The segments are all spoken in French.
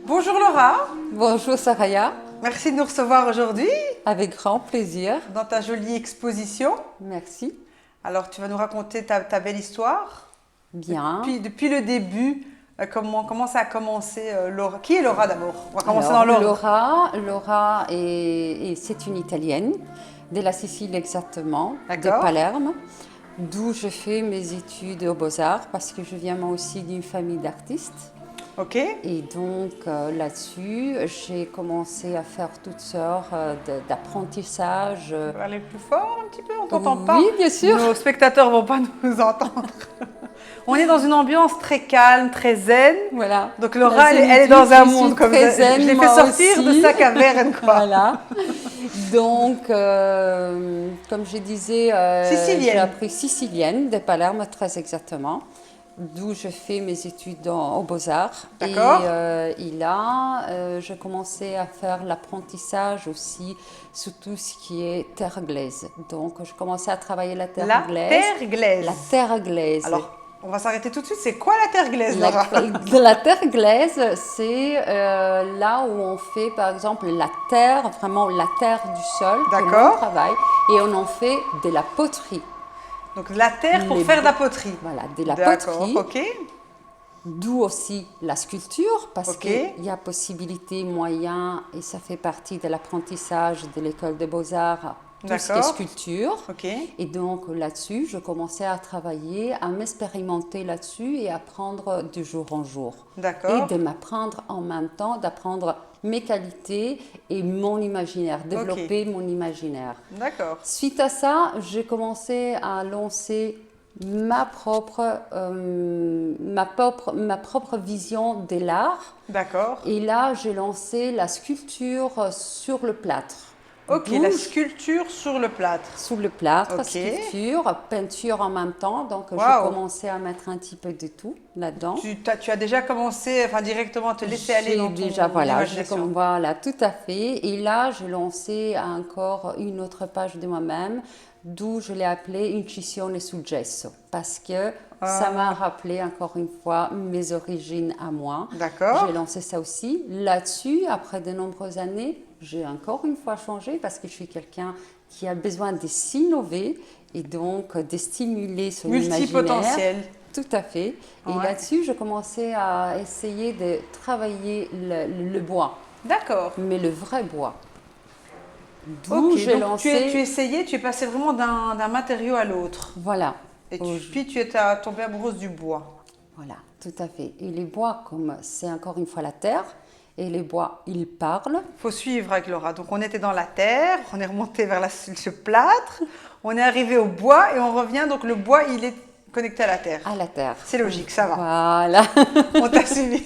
Bonjour Laura, Bonjour Saraya, merci de nous recevoir aujourd'hui avec grand plaisir. dans ta jolie exposition. Merci. Alors tu vas nous raconter ta belle histoire Bien. depuis le début, comment ça a commencé Laura. Qui est Laura d'abord? On va commencer dans Alors, l'ordre. Laura c'est une Italienne, de la Sicile exactement, de D'accord. Palerme, d'où je fais mes études aux Beaux-Arts parce que je viens moi aussi d'une famille d'artistes. Ok. Et donc là-dessus, j'ai commencé à faire toutes sortes d'apprentissages. On va aller plus fort un petit peu, on t'entend pas. Oui, bien sûr. Nos spectateurs vont pas nous entendre. On est dans une ambiance très calme, très zen. Voilà. Donc Laura, La elle est zénitude, dans un je monde suis comme très ça. zen, Je l'ai fait moi sortir de aussi. sa caverne, quoi. Voilà. Donc, comme je disais, Sicilienne. j'ai appris sicilienne de Palerme, très exactement, d'où je fais mes études aux Beaux-Arts. D'accord. Et là, je commençais à faire l'apprentissage aussi sur tout ce qui est terre glaise. Donc, je commençais à travailler la terre La glaise. terre glaise. La terre glaise. Alors, on va s'arrêter tout de suite. C'est quoi la terre glaise, La, Laura? la terre glaise, c'est là où on fait, par exemple, la terre, vraiment la terre du sol, que l'on D'accord. travaille, et on en fait de la poterie. Donc, la terre pour Les faire de la bo- poterie. Voilà, de la D'accord, poterie, ok. d'où aussi la sculpture, parce Ok. qu'il y a possibilité, moyen, et ça fait partie de l'apprentissage de l'école des beaux-arts, tout ce qui est D'accord. sculpture. Ok. Et donc là-dessus, je commençais à travailler, à m'expérimenter là-dessus et apprendre de jour en jour. D'accord. Et de m'apprendre en même temps, d'apprendre mes qualités et mon imaginaire, développer mon imaginaire. D'accord. Suite à ça, j'ai commencé à lancer ma propre vision de l'art. D'accord. Et là, j'ai lancé la sculpture sur le plâtre. Ok, D'où la je- sculpture sur le plâtre. Sous le plâtre, Ok. sculpture, peinture en même temps. Donc, je Waouh. commençais à mettre un petit peu de tout là-dedans. Tu as déjà commencé, enfin directement à te laisser aller J'ai dans ton déjà, imagination. voilà, tout à fait. Et là, j'ai lancé encore une autre page de moi-même, d'où je l'ai appelée Incisione sul gesso, parce que ça m'a rappelé encore une fois mes origines à moi. D'accord. J'ai lancé ça aussi. Là-dessus, après de nombreuses années, j'ai encore une fois changé parce que je suis quelqu'un qui a besoin de s'innover et donc de stimuler son imaginaire. Multipotentiel. Tout à fait. Et Ouais. là-dessus, je commençais à essayer de travailler le bois, D'accord. mais le vrai bois. D'où Ok, j'ai donc tu lancé. essayais, tu es passé vraiment d'un matériau à l'autre. Voilà. Et Au- puis tu es tombée amoureuse du bois. Voilà, tout à fait. Et les bois, comme c'est encore une fois la terre, et les bois, ils parlent. Faut suivre avec Laura. Donc on était dans la terre, on est remonté vers ce plâtre, on est arrivé au bois et on revient. Donc le bois, il est connecté à la terre. À la terre. C'est logique, ça va. Voilà. On t'a suivi.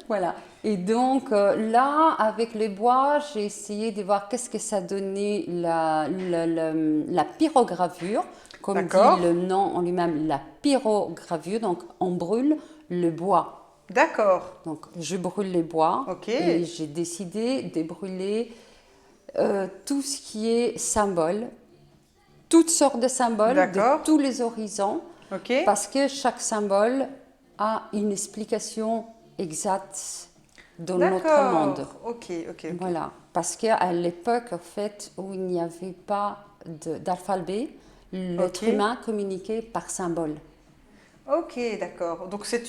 Voilà. Et donc là, avec les bois, j'ai essayé de voir qu'est-ce que ça donnait la pyrogravure, comme D'accord. dit le nom en lui-même, la pyrogravure. Donc on brûle le bois. D'accord. Donc je brûle les bois Ok. et j'ai décidé de brûler tout ce qui est symbole, toutes sortes de symboles D'accord. de tous les horizons, Ok. parce que chaque symbole a une explication exacte dans notre monde. D'accord. Ok, ok, ok. Voilà, parce qu'à l'époque, en fait, où il n'y avait pas d'alphabet, l'être Ok. humain communiquait par symbole. Ok, d'accord. Donc c'est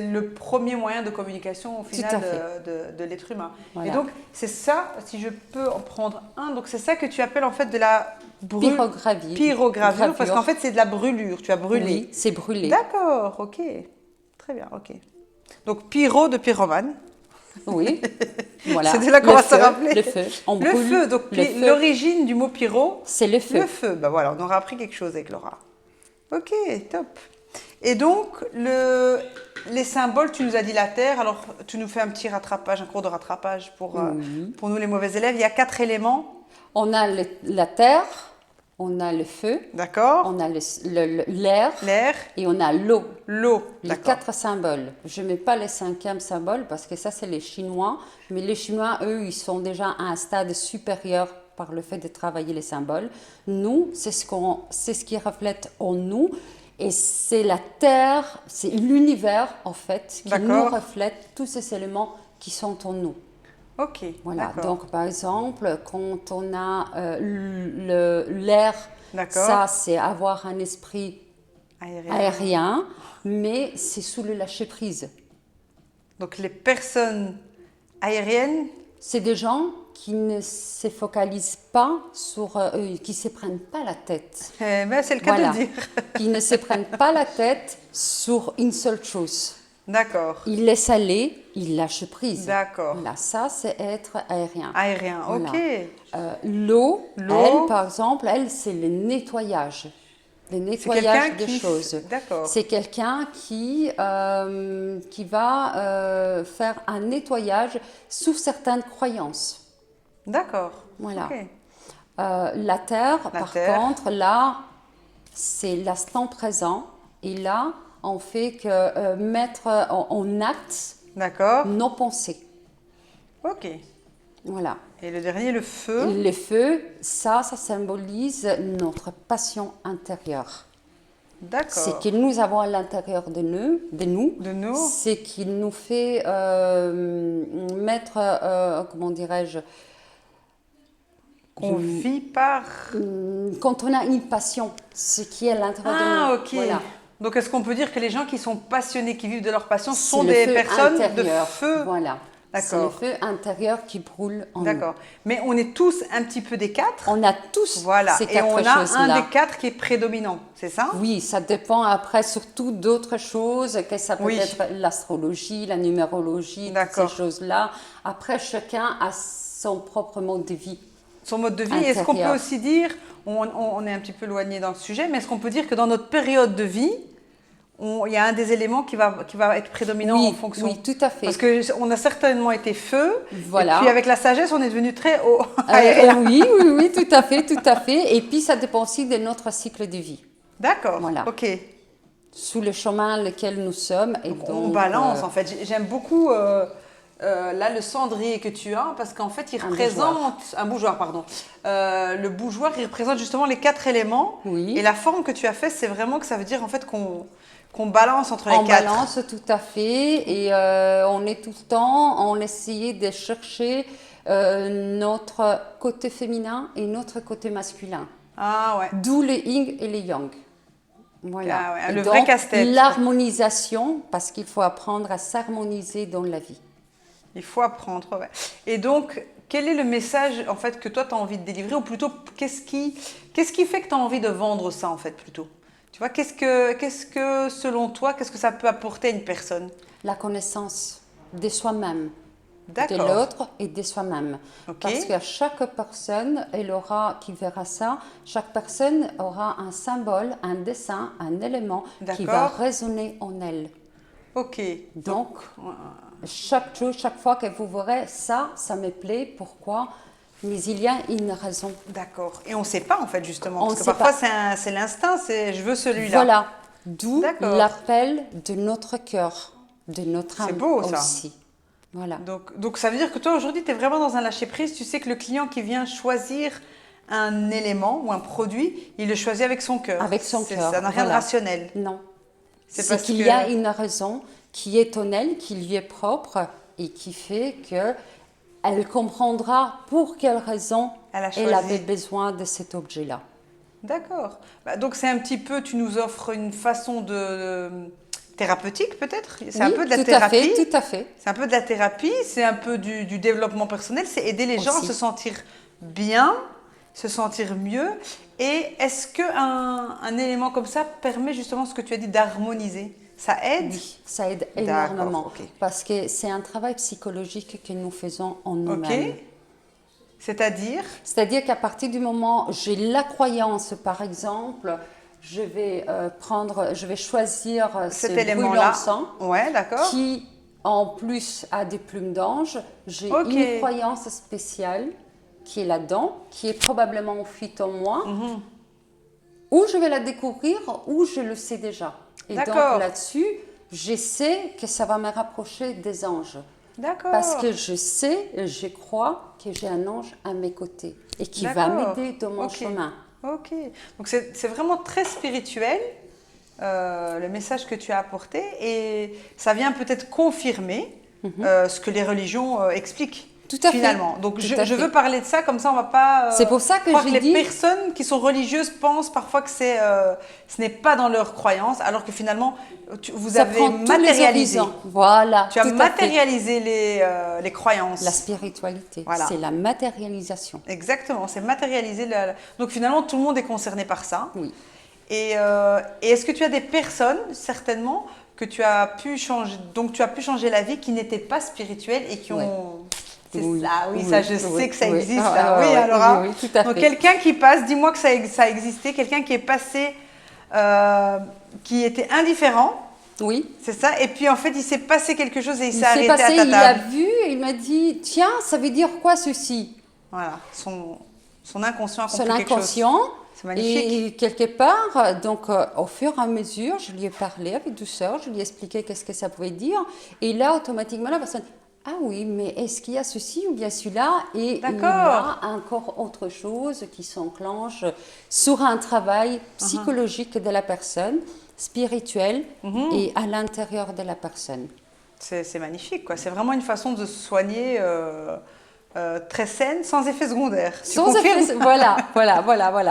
le premier moyen de communication au final à fait. de l'être humain. Voilà. Et donc c'est ça, si je peux en prendre un, donc c'est ça que tu appelles en fait de la pyrogravure, parce Gravure. qu'en fait c'est de la brûlure, tu as brûlé. Oui, c'est brûlé. D'accord, ok. Très bien, ok. Donc pyro de pyromane. Oui, voilà. C'est de là qu'on Le va se feu, rappeler. Le feu, on Le brûle feu, donc le feu. l'origine du mot pyro, C'est le feu. le feu. Ben voilà, on aura appris quelque chose avec Laura. Ok, top. Et donc, les symboles, tu nous as dit la terre, alors tu nous fais un petit rattrapage, un cours de rattrapage pour nous les mauvais élèves. Il y a 4 éléments, On a la terre, on a le feu, d'accord? on a l'air L'air, et on a l'eau. l'eau, Les d'accord. 4 symboles. Je ne mets pas le 5e symbole parce que ça, c'est les Chinois. Mais les Chinois, eux, ils sont déjà à un stade supérieur par le fait de travailler les symboles. Nous, c'est ce qui reflète en nous. Et c'est la Terre, c'est l'univers en fait, qui nous D'accord. reflète tous ces éléments qui sont en nous. Ok, Voilà, d'accord. donc par exemple, quand on a l'air, D'accord. ça c'est avoir un esprit Aérien. aérien, mais c'est sous le lâcher-prise. Donc les personnes aériennes, C'est des gens qui ne se focalisent pas sur, qui ne se prennent pas la tête. ben, c'est le cas de Voilà, le dire. qui ne se prennent pas la tête sur une seule chose. D'accord. Ils laissent aller, ils lâchent prise. D'accord. Voilà, ça c'est être aérien. Aérien, Voilà. ok. L'eau, L'eau. elle, par exemple, elle, c'est le nettoyage. Le nettoyage quelqu'un des qui- choses. D'accord. C'est quelqu'un qui va faire un nettoyage sous certaines croyances. D'accord. Voilà. Ok. La Terre, par Terre. contre, là, c'est l'instant présent. Et là, on fait que mettre en acte D'accord. nos pensées. Ok. Voilà. Et le dernier, le feu. Le feu, ça symbolise notre passion intérieure. D'accord. C'est que nous avons à l'intérieur de nous, De nous. c'est qu'il nous fait mettre, comment dirais-je, Qu'on vit par. quand on a une passion, ce qui est à l'intérieur de Ah, nous. ok. Voilà. Donc est-ce qu'on peut dire que les gens qui sont passionnés, qui vivent de leur passion, C'est sont le des feu personnes intérieur. de feu? Voilà. C'est le D'accord. feu intérieur qui brûle en nous. D'accord. Mais on est tous un petit peu des quatre. On a tous Voilà. ces Et quatre on a choses-là. un des quatre qui est prédominant, c'est ça? Oui, ça dépend après surtout d'autres choses, que ça peut Oui. être l'astrologie, la numérologie, toutes D'accord. ces choses-là. Après, chacun a son propre mode de vie. Son mode de vie. Est-ce qu'on peut Intérieur. aussi dire, on est un petit peu éloigné dans le sujet, mais est-ce qu'on peut dire que dans notre période de vie, il y a un des éléments qui va être prédominant Oui, en fonction? oui, tout à fait. Parce qu'on a certainement été feu, Voilà. et puis avec la sagesse, on est devenu très haut. Oui, oui, oui, tout à fait, tout à fait. Et puis, ça dépend aussi de notre cycle de vie, D'accord, Voilà. ok. sous le chemin lequel nous sommes. Et donc, On balance en fait. J'aime beaucoup là le cendrier que tu as parce qu'en fait il Un représente un bougeoir, pardon. Le bougeoir il représente justement les quatre éléments. Oui. Et la forme que tu as fait, c'est vraiment que ça veut dire en fait qu'on balance entre les On quatre. balance tout à fait et on est tout le temps, on essaye de chercher notre côté féminin et notre côté masculin. Ah ouais. D'où les yin et les yang. Voilà. Ah ouais, Et le donc, vrai casse-tête. l'harmonisation, parce qu'il faut apprendre à s'harmoniser dans la vie. Il faut apprendre. Ouais. Et donc, quel est le message en fait que toi tu as envie de délivrer ou plutôt qu'est-ce qui fait que tu as envie de vendre ça en fait plutôt? Tu vois, qu'est-ce que selon toi, qu'est-ce que ça peut apporter à une personne? La connaissance de soi-même, de D'accord. l'autre et de soi-même. Ok. Parce que chaque personne, qui verra ça, chaque personne aura un symbole, un dessin, un élément qui va D'accord. résonner en elle. Ok. Donc, chaque chose, chaque fois que vous verrez ça me plaît, pourquoi? Mais il y a une raison. D'accord. Et on ne sait pas en fait justement. On Parce que sait parfois pas. c'est l'instinct, c'est je veux celui-là. Voilà, d'où D'accord. l'appel de notre cœur, de notre âme C'est beau, ça. aussi. Voilà. Donc ça veut dire que toi aujourd'hui tu es vraiment dans un lâcher-prise. Tu sais que le client qui vient choisir un élément ou un produit, il le choisit avec son cœur. Avec son cœur. Ça n'a rien de voilà. rationnel. Non. C'est C'est parce qu'il que- y a une raison qui est en elle, qui lui est propre et qui fait que elle comprendra pour quelle raison Elle a elle choisi. avait besoin de cet objet-là. D'accord. Bah, donc c'est un petit peu, tu nous offres une façon de thérapeutique peut-être. C'est un Oui, peu de la tout thérapie. à fait, tout à fait. C'est un peu de la thérapie, c'est un peu du développement personnel, c'est aider les gens à Aussi. se sentir bien, se sentir mieux. Et est-ce qu'un élément comme ça permet justement ce que tu as dit d'harmoniser? Ça aide? Oui, ça aide D'accord, énormément ok. parce que c'est un travail psychologique que nous faisons en Ok. nous-mêmes. C'est-à-dire? C'est-à-dire qu'à partir du moment où j'ai la croyance, par exemple, je vais choisir Cet ce élément-là. brûle-encens Ouais, d'accord. qui, en plus, a des plumes d'ange. J'ai Ok. une croyance spéciale qui est là-dedans, qui est probablement enfuite en moi, Mhm. ou je vais la découvrir, ou je le sais déjà. Et donc D'accord. là-dessus, je sais que ça va me rapprocher des anges. D'accord. Parce que je sais, je crois que j'ai un ange à mes côtés et qui va D'accord. m'aider dans mon Ok. chemin. Ok. Donc c'est vraiment très spirituel. le message que tu as apporté et ça vient peut-être confirmer ce que les religions expliquent. Tout à fait. Finalement. Donc Tout je à fait. veux parler de ça, comme ça on va pas C'est pour ça que croire que j'ai les dit- personnes qui sont religieuses pensent parfois que ce n'est pas dans leur croyance, alors que finalement vous Ça avez prend tous les matérialisé. horizons. Voilà. Tu as tout à fait. matérialisé les croyances. La spiritualité, Voilà. c'est la matérialisation. Exactement, c'est matérialisé. Donc finalement tout le monde est concerné par ça. Oui. Et est-ce que tu as des personnes, certainement, que tu as pu changer, donc tu as pu changer la vie, qui n'étaient pas spirituelles et qui ont... C'est Oui. ça, oui, Oui, ça je oui, sais que ça oui. existe. Ah, Là. ah, Oui, ouais, alors, oui, hein. oui, tout à Donc fait. quelqu'un qui passe, dis-moi que ça a existé, quelqu'un qui est passé, qui était indifférent, Oui. c'est ça, et puis en fait il s'est passé quelque chose et il s'est Il s'est arrêté passé, à ta il a table. vu et il m'a dit, tiens, ça veut dire quoi ceci? Voilà, son inconscient a Son compris quelque chose. inconscient. C'est magnifique. Et quelque part, donc au fur et à mesure, je lui ai parlé avec douceur, je lui ai expliqué qu'est-ce que ça pouvait dire. Et là, automatiquement, la personne, ah oui, mais est-ce qu'il y a ceci ou bien celui-là? Et il y a encore autre chose qui s'enclenche sur un travail psychologique de la personne, spirituel et à l'intérieur de la personne. C'est magnifique, quoi. C'est vraiment une façon de se soigner très saine, sans effet secondaire. Tu Sans confirmes effet, voilà.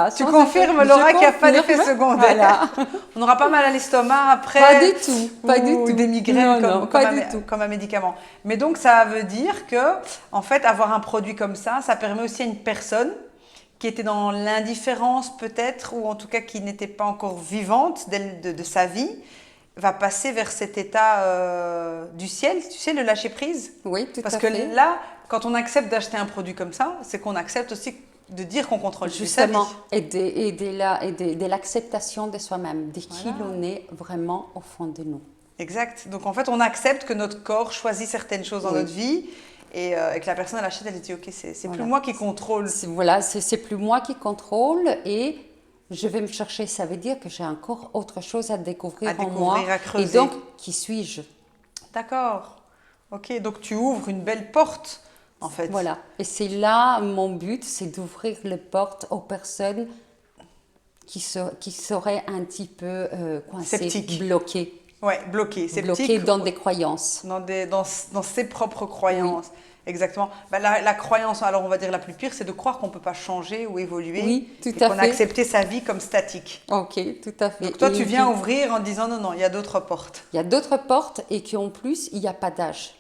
Tu Sans confirmes, effet- Laura, je qu'il n'y a pas d'effet confirme. secondaire. Voilà. On n'aura pas mal à l'estomac après. Pas du tout, pas du ou tout. des migraines Non, pas du tout. comme un médicament. Mais donc, ça veut dire que, en fait, avoir un produit comme ça permet aussi à une personne qui était dans l'indifférence peut-être, ou en tout cas qui n'était pas encore vivante de sa vie, va passer vers cet état du ciel, tu sais, le lâcher prise. Oui, tout Parce à que fait. là, quand on accepte d'acheter un produit comme ça, c'est qu'on accepte aussi de dire qu'on contrôle plus sa vie. Justement, et de l'acceptation de soi-même, de qui l'on est vraiment au fond de nous. Exact. Donc en fait, on accepte que notre corps choisit certaines choses dans notre vie et que la personne elle achète, elle dit ok, c'est plus moi qui contrôle. Voilà, c'est plus moi qui contrôle et je vais me chercher. Ça veut dire que j'ai encore autre chose à découvrir en moi. à creuser. Et donc, qui suis-je? D'accord. Ok, donc tu ouvres une belle porte en fait. Voilà. Et c'est là mon but, c'est d'ouvrir les portes aux personnes qui seraient un petit peu coincées, Sceptiques. bloquées. Ouais, bloqué, sceptique. Bloquées dans des croyances. Dans ses propres croyances. Oui. Exactement. Bah, la croyance, alors on va dire la plus pire, c'est de croire qu'on ne peut pas changer ou évoluer. Oui, tout et à qu'on a fait. accepté sa vie comme statique. Ok, tout à fait. Donc toi, Et tu viens ouvrir en disant non, il y a d'autres portes. Il y a d'autres portes et qu'en plus, il n'y a pas d'âge.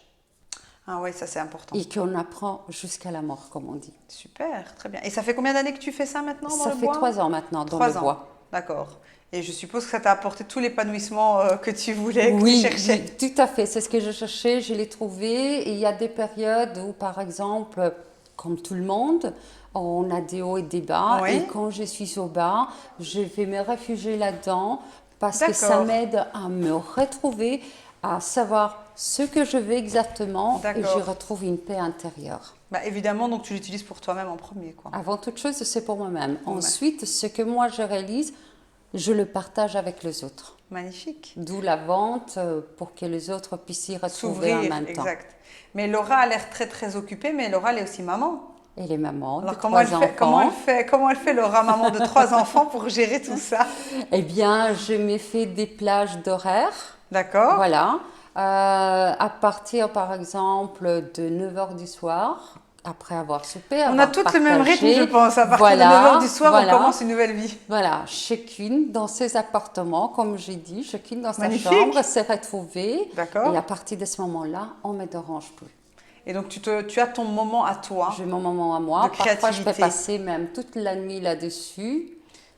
Ah oui, ça c'est important. Et qu'on apprend jusqu'à la mort, comme on dit. Super, très bien. Et ça fait combien d'années que tu fais ça maintenant dans Ça le fait bois? 3 ans maintenant dans 3 le ans. bois. D'accord. Et je suppose que ça t'a apporté tout l'épanouissement que tu voulais, que Oui, tu cherchais. tout à fait. C'est ce que je cherchais, je l'ai trouvé. Et il y a des périodes où, par exemple, comme tout le monde, on a des hauts et des bas. Oui. Et quand je suis au bas, je vais me réfugier là-dedans parce que ça D'accord. m'aide à me retrouver, à savoir ce que je veux exactement et D'accord. je retrouve une paix intérieure. Bah, évidemment, donc tu l'utilises pour toi-même en premier, quoi. Avant toute chose, c'est pour moi-même. Ensuite, ce que moi je réalise, je le partage avec les autres. Magnifique. D'où la vente pour que les autres puissent y retrouver en S'ouvrir, même temps. exact. Mais Laura a l'air très très occupée, mais Laura elle est aussi maman. Et les mamans Alors de comment elle 3 fait, enfants. comment elle fait Laura, maman de 3 enfants, pour gérer tout ça? Eh bien, je m'ai fait des plages d'horaire. D'accord. Voilà. À partir, par exemple, de 9h du soir, après avoir soupé, On a toutes le même rythme, je pense. À partir de 9h du soir, on commence une nouvelle vie. Voilà, chacune dans ses appartements, comme j'ai dit, chacune dans sa Magnifique. chambre s'est retrouvée. D'accord. Et à partir de ce moment-là, on ne me dérange plus. Et donc tu as ton moment à toi. J'ai mon moment à moi. De Parfois, je peux créativité. passer même toute la nuit là-dessus.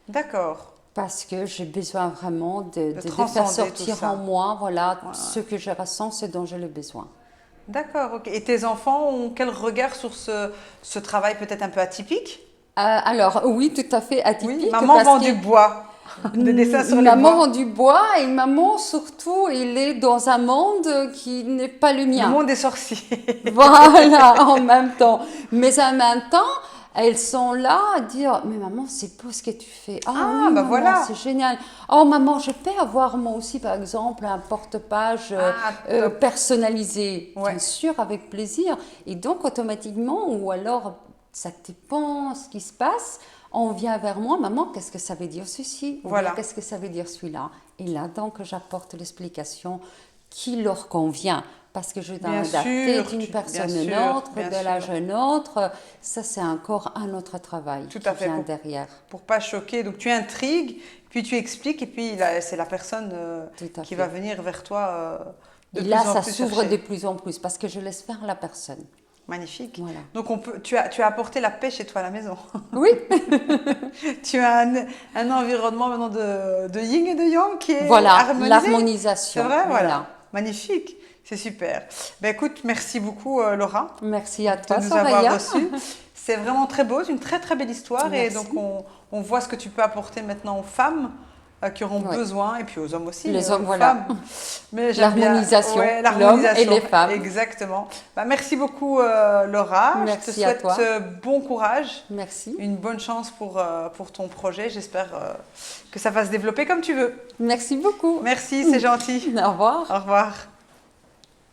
D'accord. Parce que j'ai besoin vraiment de faire transcender sortir tout ça. en moi ce que je ressens, ce dont j'ai le besoin. D'accord, ok. Et tes enfants ont quel regard sur ce travail peut-être un peu atypique? Alors, oui, tout à fait atypique. Oui, maman parce vend que du bois. Des dessins sur les maman bois. vend du bois et maman, surtout, elle est dans un monde qui n'est pas le mien. Le monde des sorciers. Voilà, en même temps. Mais en même temps, elles sont là à dire, mais maman, c'est beau ce que tu fais. Ah, oui, bah maman, voilà. c'est génial. Oh, maman, je peux avoir moi aussi, par exemple, un porte-page top. personnalisé. Ouais. Bien sûr, avec plaisir. Et donc, automatiquement, ou alors, ça dépend ce qui se passe, on vient vers moi, maman, qu'est-ce que ça veut dire ceci? Ou Voilà. bien, qu'est-ce que ça veut dire celui-là? Et là, donc, j'apporte l'explication qui leur convient. Parce que je dois Bien adapter sûr, d'une personne bien à une sûr, autre, bien de sûr. l'âge à un autre. Ça, c'est encore un autre travail Tout qui à fait. vient derrière. Pour pas choquer. Donc tu intrigues, puis tu expliques, et puis c'est la personne Tout à qui fait. va venir vers toi de Et plus là, en ça plus s'ouvre chercher. de plus en plus parce que je laisse faire la personne. Magnifique. Voilà. Donc tu as apporté la paix chez toi à la maison. Oui, Tu as un environnement maintenant de yin et de yang qui est voilà, harmonisé. C'est l'harmonisation. vrai, voilà. Voilà. Magnifique. C'est super. Ben écoute, merci beaucoup Laura Merci à de toi, nous avoir Soraya. reçus. C'est vraiment très beau, c'est une très très belle histoire et Merci. donc on voit ce que tu peux apporter maintenant aux femmes qui auront Ouais. besoin et puis aux hommes aussi. Les aux hommes, voilà. femmes. Mais j'aime bien L'harmonisation, l'harmonisation. l'homme et les femmes. Exactement. Bah, merci beaucoup Laura. Je te Merci à souhaite toi. bon courage, Merci. une bonne chance pour ton projet. J'espère que ça va se développer comme tu veux. Merci beaucoup. Merci, c'est gentil. Au revoir. Au revoir.